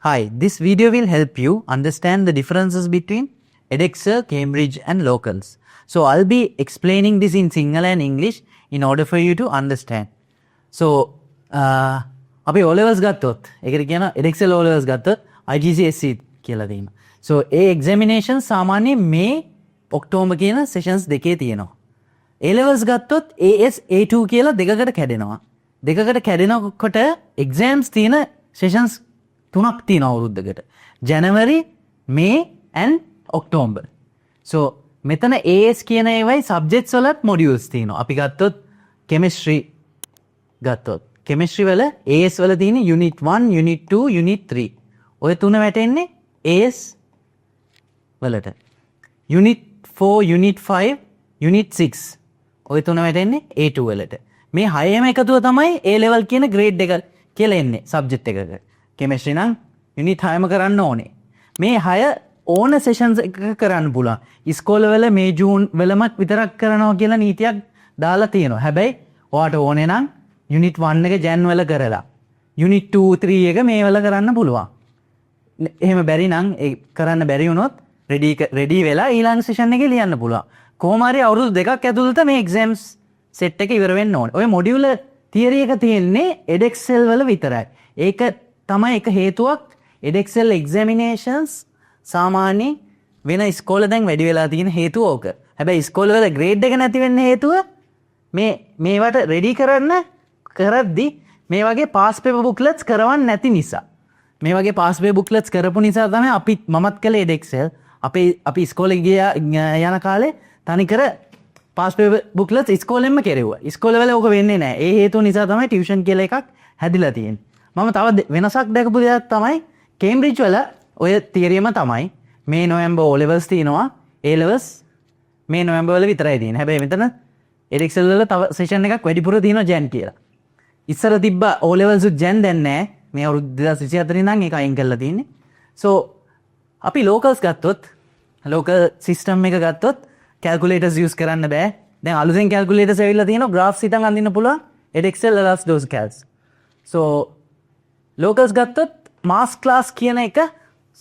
Hi, this video will help you understand the differences between Edexcel, Cambridge and locals. So I'll be explaining this in Sinhala and English in order for you to understand. So අපි O levels ගත්තොත් ඒකට කියන Edexcel O levels ගත්තොත් IGCSE කියලා තියෙනවා. So ඒ examination සාමාන්‍යයෙන් මේ October කියන sessions දෙකේ තියෙනවා. A levels ගත්තොත් AS A2 කියලා දෙකකට කැඩෙනවා. දෙකකට කැඩෙනකොට exams තියෙන sessions තුනක් තියෙනවා අවුරුද්දකට. January, May and October. So මෙතන AS කියන ඒවයි subjects වලත් modules තියෙනවා. අපි ගත්තොත් chemistry ගත්තොත් chemistry වල AS වල තියෙන unit 1, unit 2, unit 3. ඔය තුන වැටෙන්නේ AS වලට. unit 4, unit 5, unit 6. ඔය තුන වැටෙන්නේ A2 වලට. මේ හයම එකතුව තමයි A level කියන grade එක කියලා එන්නේ subject එකක. chemistry නම් unit 6ම කරන්න ඕනේ. මේ 6 ඕන sessions එකක කරන්න පුළුවන්. ඉස්කෝලවල මේ ජූන් වලම විතරක් කරනවා කියලා නීතියක් දාලා තියෙනවා. හැබැයි ඔයාට ඕනේ නම් unit 1 එක Jan වල කරලා unit 2 3 එක මේ වල කරන්න පුළුවන්. එහෙම බැරි නම් ඒ කරන්න බැරි වුණොත් ready වෙලා ඊළඟ session එකේ ලියන්න පුළුවන්. කොහොම හරි අවුරුදු දෙකක් ඇතුළත මේ exams set එක ඉවර වෙන්න ඕනේ. ඔය module theory එක තියෙන්නේ Edexcel වල විතරයි. ඒක තමයි එක හේතුවක් Edexcel examinations සාමාන්‍ය වෙන ඉස්කෝල දැන් වැඩි වෙලා තියෙන හේතුව ඕක. හැබැයි ඉස්කෝල වල grade එක නැති වෙන්න හේතුව මේවට ready කරන්න කරද්දි මේ වගේ pass paper booklets කරවන්න නැති නිසා. මේ වගේ pass paper booklets කරපු නිසා තමයි මමත් කළේ Edexcel. අපි ඉස්කෝලේ යන කාලේ තනිකර pass paper booklets ඉස්කෝලෙන්ම කෙරෙව්වා. ඉස්කෝල වල ඕක වෙන්නේ නැහැ. ඒ හේතුව නිසා තමයි tuition කියලා එකක් හැදිලා තියෙන්නේ. මම තව වෙනසක් දැකපු දෙයක් තමයි Cambridge වල ඔය තියරියම තමයි මේ නොවැම්බර් O levels තියෙනවා. A levels මේ නොවැම්බර් වල විතරයි තියෙන්නේ. හැබැයි මෙතන Edexcel වල තව session එකක් වැඩිපුර තියෙනවා Jan කියලා. ඉස්සර තිබ්බ O levels උත් Jan දැන් නැහැ. මේ අවුරුදු 2024 ඉඳන් ඒක අයින් කරලා තියෙන්නේ. So අපි locals ගත්තොත් local system එක ගත්තොත් calculators use කරන්න බෑ. දැන් අලුතෙන් calculators ඇවිල්ලා තියෙනවා. graphs හිතන් අඳින්න පුළුවන්. Edexcel allows those calcs. So locals ගත්තොත් mass class කියන එක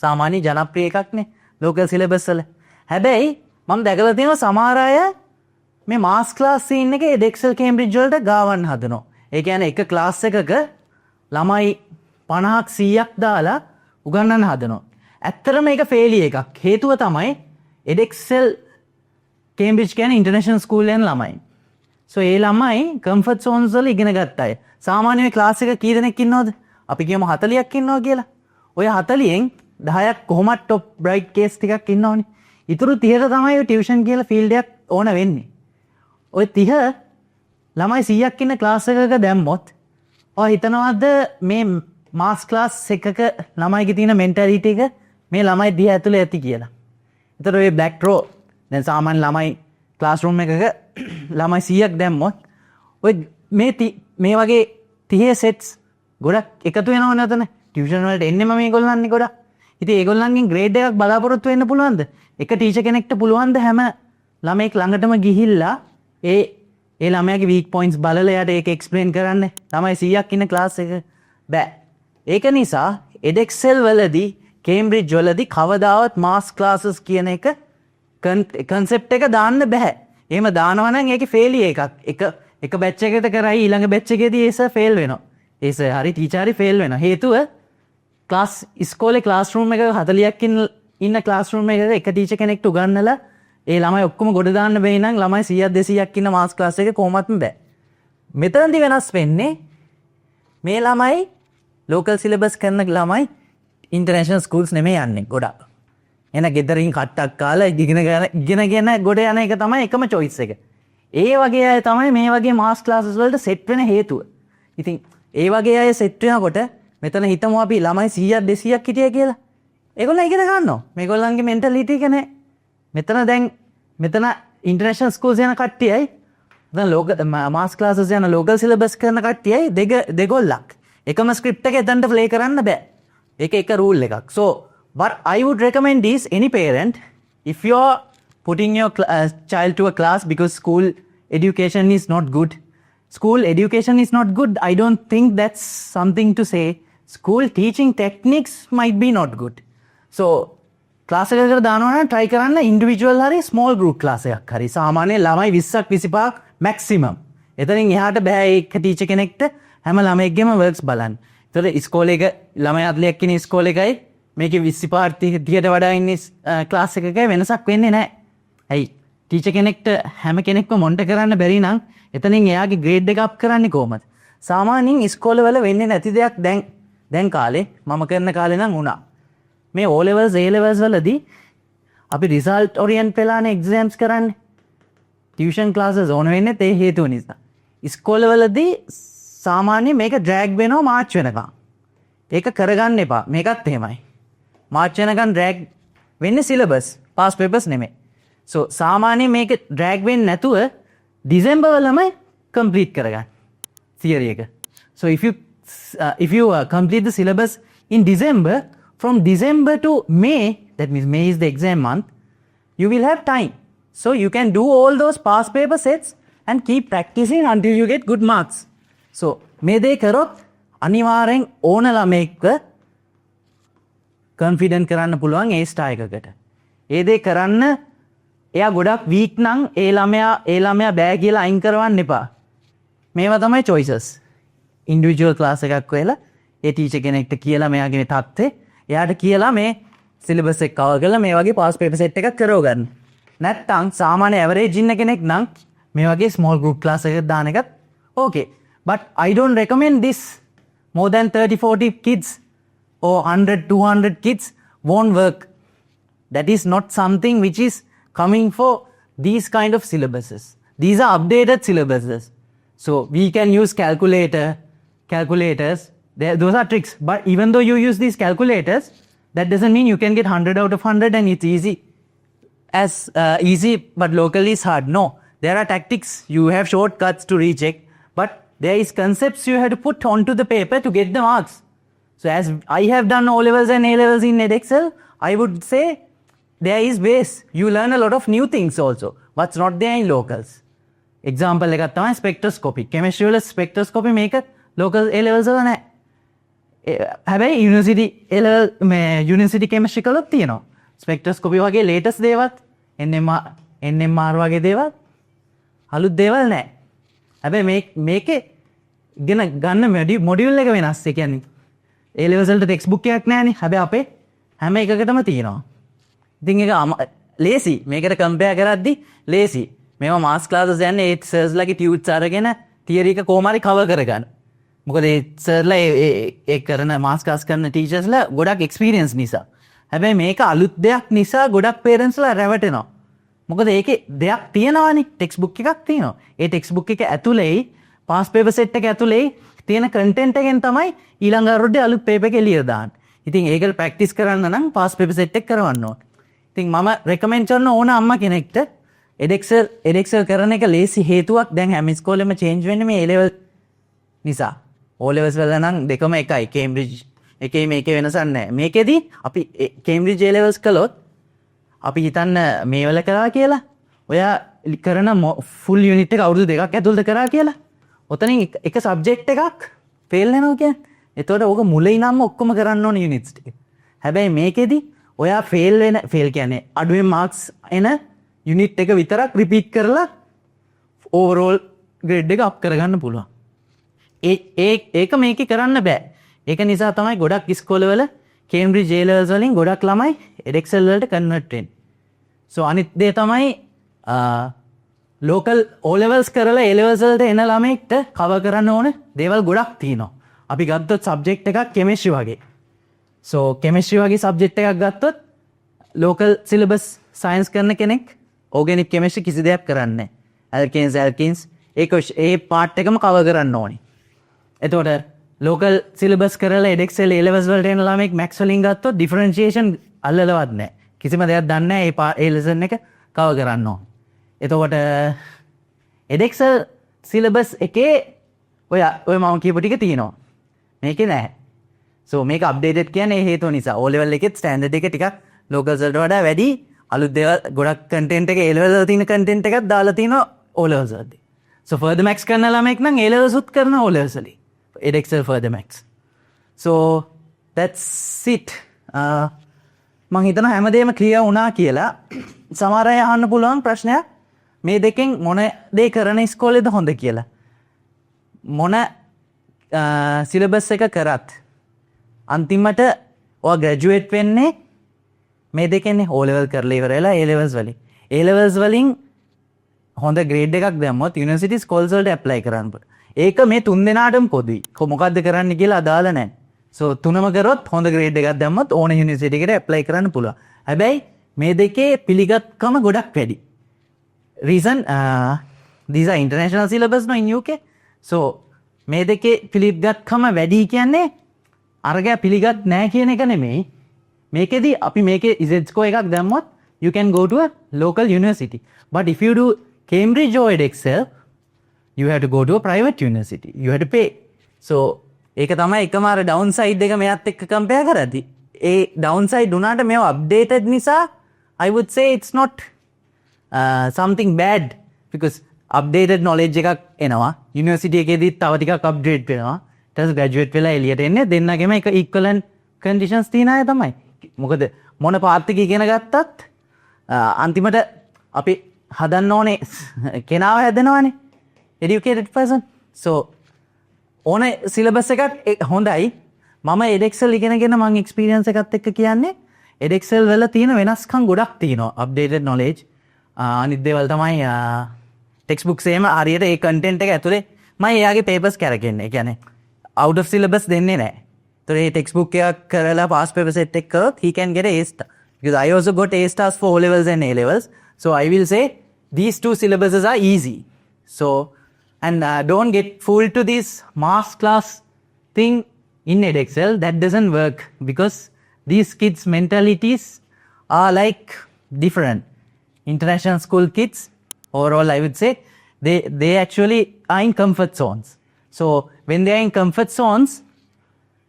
සාමාන්‍ය ජනප්‍රිය එකක්නේ local syllabus වල. හැබැයි මම දැකලා තියෙනවා සමහර අය මේ mass class scene එක Edexcel Cambridge වලට ගාවන්න හදනවා. ඒ කියන්නේ එක class එකක ළමයි 50ක් 100ක් දාලා උගන්වන්න හදනවා. ඇත්තටම මේක failure එකක්. හේතුව තමයි Edexcel Cambridge කියන්නේ international school යන ළමයි. So ඒ ළමයි comfort zones වල ඉගෙන ගත්ත අය. සාමාන්‍ය මේ class එක කී දෙනෙක් ඉන්නවද? අපි කියමු 40ක් ඉන්නවා කියලා. ඔය 40න් 10ක් කොහොමත් top bright case ටිකක් ඉන්නවනේ. ඊටු 30ට තමයි ඔය tuition කියලා field එකක් ඕන වෙන්නේ. ඔය 30 ළමයි 100ක් ඉන්න class එකක දැම්මොත් ඔය හිතනවාද මේ mass class එකක ළමයිගේ තියෙන mentality එක මේ ළමයි 10 ඇතුලේ ඇති කියලා. ඒතර ඔය black row දැන් සාමාන්‍ය ළමයි classroom එකක ළමයි 100ක් දැම්මොත් ඔය මේ වගේ 30 sets ගොඩක් එකතු වෙනව නැතන ටියුෂන් වලට එන්නෙම මේගොල්ලන්න්නේ ගොඩක්. ඉතින් ඒගොල්ලන්ගෙන් ග්‍රේඩ් එකක් බලාපොරොත්තු වෙන්න පුළුවන්ද? එක ටීචර් කෙනෙක්ට පුළුවන්ද හැම ළමෙක් ළඟටම ගිහිල්ලා ඒ ළමයාගේ weak points බලලා එයාට ඒක explain කරන්න? ළමයි 100ක් ඉන්න class එක බෑ. ඒක නිසා Edexcel වලදී Cambridge වලදී කවදාවත් mass classes කියන එක concept එක දාන්න බෑ. එහෙම දානවා නම් ඒකේ failure එකක්. එක batch එකකට කරයි ඊළඟ batch එකේදී ඒක fail වෙනවා. ඒස හරි ටීචර් හරි ෆේල් වෙනවා. හේතුව ක්ලාස් ඉස්කෝලේ ක්ලාස්රූම් එක 40ක් ඉන්න ක්ලාස්රූම් එකක එක ටීචර් කෙනෙක්ට උගන්වලා ඒ ළමයි ඔක්කොම ගොඩ දාන්න බැයි නම් ළමයි 100ක් 200ක් ඉන්න මාස් ක්ලාස් එකේ කොහොමත්ම බෑ. මෙතනදී වෙනස් වෙන්නේ මේ ළමයි local syllabus කරන ළමයි international schools නෙමෙයි යන්නේ ගොඩක්. එන ගෙදරින් කට්ටක් කාලා ඉගෙනගෙන ගොඩ යන එක තමයි එකම choice එක. ඒ වගේ අය තමයි මේ වගේ මාස් ක්ලාසස් වලට සෙට් වෙන හේතුව. ඉතින් ඒ වගේ අය සෙට් වෙනකොට මෙතන හිතමු අපි ළමයි 100ක් 200ක් හිටියා කියලා. ඒගොල්ලෝ ඉගෙන ගන්නවා. මේගොල්ලන්ගේ mentality එක නෑ. මෙතන international schools යන කට්ටියයි දැන් local mass classes යන local syllabus කරන කට්ටියයි දෙගොල්ලක්. එකම script එක එතනට play කරන්න බෑ. ඒක එක rule එකක්. So what I would recommend is any parent if you are putting your child to a class because school education is not good. School education is not good. I don't think that's something to say school teaching techniques might be not good. So class එකකට දානවා නම් try කරන්න individual හරි small group class එකක් හරි. සාමාන්‍යයෙන් ළමයි 20ක් 25ක් maximum. එතනින් එහාට බෑ ඒක ටීචර් කෙනෙක්ට හැම ළමයෙක්ගේම works බලන්න. ඒතර ඉස්කෝලේ එක ළමයි 40ක් ඉන්න ඉස්කෝලේ එකයි මේකේ 25 30ට වඩා ඉන්නේ ක්ලාස් එකකයි වෙනසක් වෙන්නේ නැහැ. ඇයි? ටීචර් කෙනෙක්ට හැම කෙනෙක්ම මොනිටර් කරන්න බැරි නම් එතනින් එයාගේ grade එක up කරන්නේ කොහමද? සාමාන්‍යයෙන් ඉස්කෝලවල වෙන්නේ නැති දෙයක් දැන් කාලේ මම කරන කාලේ නම් වුණා. මේ O levels A levels වලදී අපි result orient වෙලානේ exams කරන්නේ. tuition classes ඕන වෙන්නේ ඒ හේතුව නිසා. ඉස්කෝලවලදී සාමාන්‍යයෙන් මේක drag වෙනවා මාර්ච් වෙනකම්. ඒක කරගන්න එපා. මේකත් එහෙමයි. මාර්ච් වෙනකම් drag වෙන්නේ syllabus, past papers නෙමෙයි. so සාමාන්‍යයෙන් මේක drag වෙන්නේ නැතුව December වලමයි complete කරගන්න. theory එක. so if you complete the syllabus in December, from December to May, that means May is the exam month, you will have time. So you can do all those past paper sets and keep practicing until you get good marks. So මේ දේ කරොත් අනිවාර්යෙන් ඕන ළමෙක්ව confident කරන්න පුළුවන් ඒ star එකකට. ඒ දේ කරන්න එයා ගොඩක් weak නම් ඒ ළමයා බෑ කියලා අයින් කරවන්න එපා. මේවා තමයි choices. individual class එකක් වෙලා ඒ teacher කෙනෙක්ට කියලා මෙයාගේ තත්ත්වේ එයාට කියලා මේ සිලබස් එක කවර් කරලා මේ වගේ පාස් පේපර් සෙට් එකක් කරව ගන්න. නැත්තම් සාමාන්‍ය ඇවරේජ් ඉන්න කෙනෙක් නම් මේ වගේ ස්මෝල් ගෲප් ක්ලාස් එකකට දාන එකත් okay. But I don't recommend this. More than 30-40 kids or 100-200 kids won't work. That is not something which is coming for these kind of syllabuses. These are updated syllabuses. So we can use calculators. Those are tricks. But even though you use these calculators, that doesn't mean you can get 100 out of 100 and it's easy. As easy, but locally is hard. No, there are tactics. You have shortcuts to recheck, but there is concepts you have to put onto the paper to get the marks. So as I have done O levels and A levels in Edexcel, I would say there is ways. You learn a lot of new things also. What's not there in locals. Example එකක් තමයි spectroscopy. Chemistry වල spectroscopy මේක local A levels වල නැහැ. හැබැයි university chemistry කළොත් තියෙනවා. ස්පෙක්ට්‍රොස්කෝපි වගේ ලේටස්ට් දේවල්, NMR වගේ දේවල්, අලුත් දේවල් නැහැ. හැබැයි මේකේ ගන්න මොඩියුල් එක වෙනස්. ඒ කියන්නේ A levels වලට ටෙක්ස්ට් බුක් එකක් නැහැනේ. හැබැයි අපේ හැම එකකටම තියෙනවා. ඉතින් ඒක ලේසි. මේකට කම්පෙයාර් කරද්දි ලේසි. මේවා මාස් ක්ලාසස් යන්නේ ඒ සර්ස්ලාගේ ටියුට්ස් අරගෙන තියරි එක කොහොම හරි කවර් කරගන්න. මොකද ඒ සර්ලා ඒ කරන මාස් ක්ලාස් කරන ටීචර්ස්ලා ගොඩක් එක්ස්පීරියන්ස් නිසා. හැබැයි මේක අලුත් දෙයක් නිසා ගොඩක් පේරන්ට්ස්ලා රැවටෙනවා. මොකද ඒකේ දෙයක් තියෙනවානේ, ටෙක්ස්ට් බුක් එකක් තියෙනවා. ඒ ටෙක්ස්ට් බුක් එක ඇතුලේ පාස් පේපර් සෙට් එක ඇතුලේ තියෙන කන්ටෙන්ට් එකෙන් තමයි ඊළඟ අවුරුද්දේ අලුත් පේපර් එක එළියට දාන්නේ. ඉතින් ඒක ප්‍රැක්ටිස් කරන්න නම් පාස් පේපර් සෙට් එක කරවන්න ඕනේ. ඉතින් මම රෙකමෙන්ඩ් කරන ඕන අම්මා කෙනෙක්ට edexcel කරන එක ලේසි හේතුවක් දැන් හැම ඉස්කෝලෙම චේන්ජ් වෙන්නේ මේ A level නිසා. O levels වල නම් දෙකම එකයි. Cambridge එකේ මේකේ වෙනසක් නැහැ. මේකෙදි අපි Cambridge A levels කළොත් අපි හිතන්න මේ වල කරා කියලා. ඔයා කරන full unit එක අවුරුදු දෙකක් ඇතුළත කරා කියලා. ඔතනින් එක subject එකක් fail වෙනවා කියන්නේ. එතකොට ඕක මුලින් ඉඳන්ම ඔක්කොම කරන්න ඕන units ටික. හැබැයි මේකෙදි ඔයා fail කියන්නේ අඩුවෙන් marks එන unit එක විතරක් repeat කරලා overall grade එක up කරගන්න පුළුවන්. ඒක මේකේ කරන්න බෑ. ඒක නිසා තමයි ගොඩක් ඉස්කෝලවල Cambridge A levels වලින් ගොඩක් ළමයි Edexcel වලට convert වෙන්නේ. so අනිත් දේ තමයි local O levels කරලා A levels වලට එන ළමෙක්ට cover කරන්න ඕන දේවල් ගොඩක් තියෙනවා. අපි ගත්තොත් subject එකක් chemistry වගේ. so chemistry වගේ subject එකක් ගත්තොත් local syllabus science කරන කෙනෙක් organic chemistry කිසි දෙයක් කරන්නේ නැහැ. alkenes ඒ part එකම cover කරන්න ඕනේ. එතකොට local syllabus කරලා Edexcel A levels වලට එන ළමෙක් maths වලින් ගත්තොත් differentiation අල්ලලවත් නැහැ. කිසිම දෙයක් දන්නේ නැහැ. ඒ lesson එක cover කරන්න ඕන. එතකොට Edexcel syllabus එකේ ඔය මම කියපු ටික තියෙනවා. මේකේ නැහැ. so මේක updated කියන්නේ ඒ හේතුව නිසා. O level එකෙත් standard එක ටිකක් locals වලට වඩා වැඩි. අලුත් දේවල් ගොඩක් content එක A level වල තියෙන content එකක් දාලා තිනවා O levels වලදී. so further max කරන ළමෙක් නම් A levels උත් කරන O levels වලින්. Edexcel further max. So that's it. මං හිතන හැමදේම ක්‍රියා වුණා කියලා. සමහර අය අහන්න පුළුවන් ප්‍රශ්නයක් මේ දෙකෙන් මොන දේ කරන ඉස්කෝලේද හොඳ කියලා. මොන සිලබස් එක කරත් අන්තිමට ඔයා ග්‍රැජුවේට් වෙන්නේ මේ දෙකෙන්නේ O level කරලා ඉවරලා A levels වලින්. A levels වලින් හොඳ ග්‍රේඩ් එකක් දැම්මොත් යුනිවර්සිටි ස්කෝල්ස් වලට ඇප්ලයි කරන්න පුළුවන්. ඒක මේ තුන් දෙනාටම පොදුයි. මොකද්ද කරන්න කියලා අදාළ නැහැ. So තුනම කරොත් හොඳ ග්‍රේඩ් එකක් දැම්මොත් ඕන යුනිවර්සිටි එකට ඇප්ලයි කරන්න පුළුවන්. හැබැයි මේ දෙකේ පිළිගත්කම ගොඩක් වැඩි. Reason these are international syllabus no in UK. So මේ දෙකේ පිළිගත්කම වැඩි කියන්නේ අරගය පිළිගත් නැහැ කියන එක නෙමෙයි. මේකෙදි අපි මේකේ Z score එකක් දැම්මොත් you can go to a local university. But if you do Cambridge or Edexcel, you have to go to a private university. You have to pay. So ඒක තමයි එකම අර downside එක මෙයත් එක්ක compare කරද්දී. ඒ downside උනාට මේව updated නිසා I would say it's not something bad because updated knowledge එකක් එනවා. University එකේදී තව ටිකක් update වෙනවා. ඊට පස්සේ graduate වෙලා එළියට එන්නේ දෙන්නගෙම එක equivalent conditions තියන අය තමයි. මොකද මොන පාත් එක ඉගෙන ගත්තත් අන්තිමට අපි හදන්න ඕනේ කෙනාව හැදෙනවානේ educated person. So ඕන සිලබස් එකක් හොඳයි. මම edexcel ඉගෙනගෙන මම එක්ස්පීරියන්ස් එකත් එක්ක කියන්නේ edexcel වල තියෙන වෙනස්කම් ගොඩක් තියෙනවා. updated knowledge අනිත් දේවල් තමයි ටෙක්ස්ට් බුක්ස් එහෙම හරියට ඒ කන්ටෙන්ට් එක ඇතුලේ මම එයාගේ papers කරකෙන්නේ. ඒ කියන්නේ out of syllabus දෙන්නේ නැහැ. So ඒ ටෙක්ස්ට් බුක් එකක් කරලා pass paper set එක කරොත් he can get a A star. Because I also got A stars for O levels and A levels. So I will say these two syllabuses are easy. So and don't get fooled to this mass class thing in edexcel. That doesn't work because these kids mentalities are like different. International school kids overall I would say they actually are in comfort zones. So when they are in comfort zones,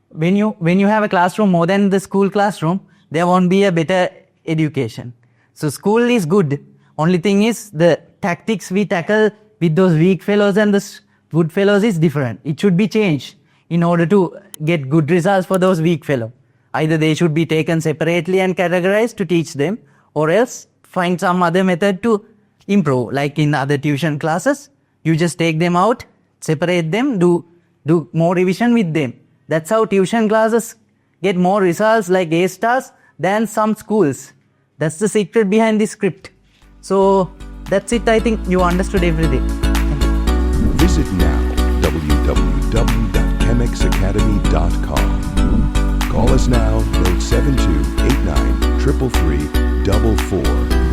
when you have a classroom more than the school classroom, there won't be a better education. So school is good. Only thing is the tactics we tackle with those weak fellows and the good fellows is different. It should be changed in order to get good results for those weak fellows. Either they should be taken separately and categorized to teach them, or else find some other method to improve. Like in other tuition classes, you just take them out, separate them, do more revision with them. That's how tuition classes get more results like A stars than some schools. That's the secret behind this script. So that's it. I think you understood everything. Visit now www.chemexacademy.com. Call us now 07289 333 44.